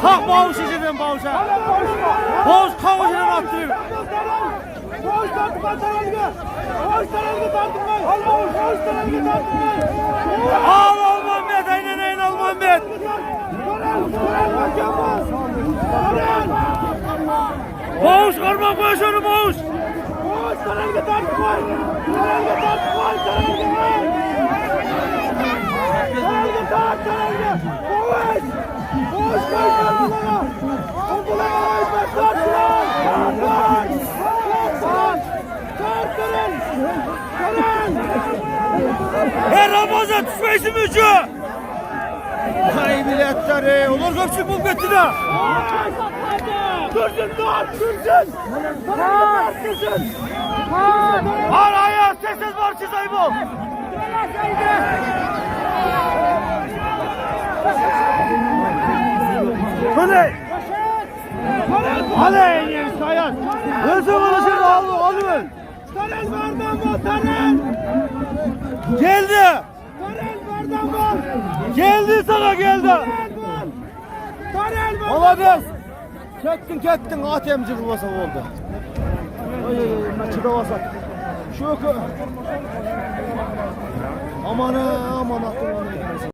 Kalk bağış işeden bağışa. Bağış kavuşuna attırır. Bağış tartışma tarafına. Bağış tarafına tartışmayın. Bağış tarafına tartışmayın. Al Muhammed, aynen aynen al Muhammed. Bağış karma koş onu bağış. Bağış tarafına tartışmayın. Tarafına tartışmayın. Tarafına tartışmayın. Bağış. Bağış tartışmayın. Her Ramazan düşmesin mücü. Hay milletler olur köpçük bu gitti de. Dursun dur, dursun. Dursun. Har ayağı sessiz var çizay bu. Hadi. Hadi yeni sayar. Nasıl konuşur alın. Tarel vardan var, Tarel. Geldi. Tarel vardan var. Geldi sana geldi. Tarel var. Olabilir. Kettin atemci bulmasa oldu. Maçı da vasat. Şu aman aklım